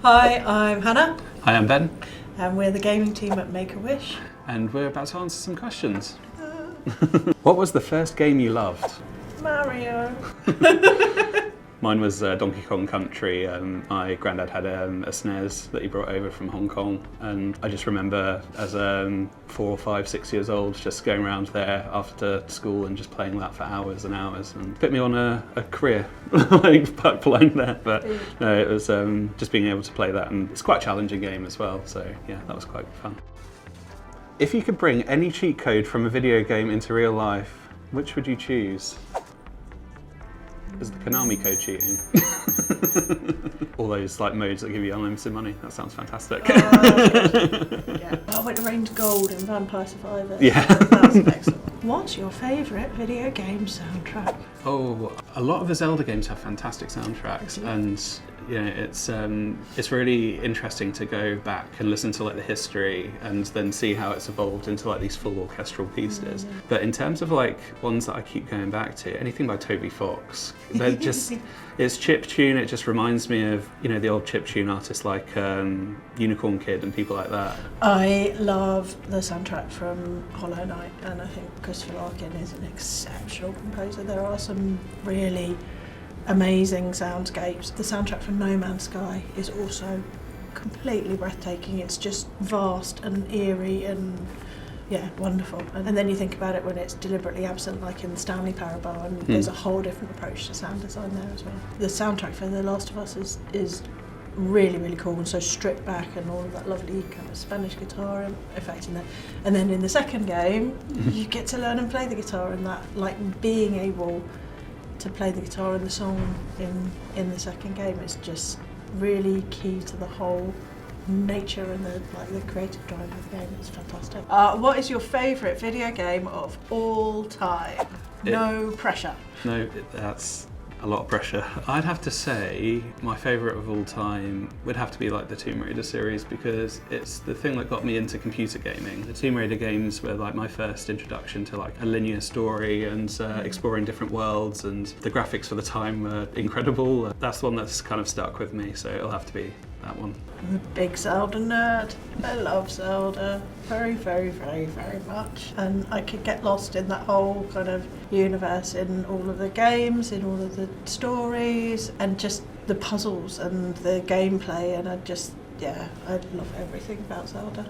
Hi, I'm Hannah, Hi, I'm Ben, and we're the gaming team at Make-A-Wish. and we're about to answer some questions. What was the first game you loved? Mario. Mine was Donkey Kong Country. My granddad had a SNES that he brought over from Hong Kong, and I just remember as 4, 5, 6 years old just going around there after school and just playing that for hours and hours, and put me on a career like playing that. But no, it was just being able to play that, and it's quite a challenging game as well, so yeah, that was quite fun. If you could bring any cheat code from a video game into real life, which would you choose? Is the Konami code cheating? All those like modes that give you unlimited money. That sounds fantastic. Yeah. I went Rained Gold in Vampire Survivors. Yeah. That's excellent. What's your favourite video game soundtrack? Oh, a lot of the Zelda games have fantastic soundtracks, and you know, it's really interesting to go back and listen to like the history and then see how it's evolved into like these full orchestral pieces. But in terms of like ones that I keep going back to, anything by Toby Fox, they're just it's chiptune. It just reminds me of, you know, the old chiptune artists like Unicorn Kid and people like that. I love the soundtrack from Hollow Knight, and I think Christopher Larkin is an exceptional composer. There are some really amazing soundscapes. The soundtrack from No Man's Sky is also completely breathtaking. It's just vast and eerie and yeah, wonderful. And then you think about it when it's deliberately absent, like in Stanley Parable, and there's a whole different approach to sound design there as well. The soundtrack for The Last of Us is really, really cool, and so stripped back, and all of that lovely kind of Spanish guitar effect in there. And then in the second game, you get to learn and play the guitar, and that, like, being able to play the guitar and the song in the second game is just really key to the whole nature and the creative drive of the game. It's fantastic. What is your favourite video game of all time? No pressure. No, that's a lot of pressure. I'd have to say my favourite of all time would have to be like the Tomb Raider series, because it's the thing that got me into computer gaming. The Tomb Raider games were like my first introduction to like a linear story and exploring different worlds, and the graphics for the time were incredible. That's the one that's kind of stuck with me, so it'll have to be that one. I'm a big Zelda nerd. I love Zelda very, very, very, very much. And I could get lost in that whole kind of universe, in all of the games, in all of the stories, and just the puzzles and the gameplay. And I love everything about Zelda.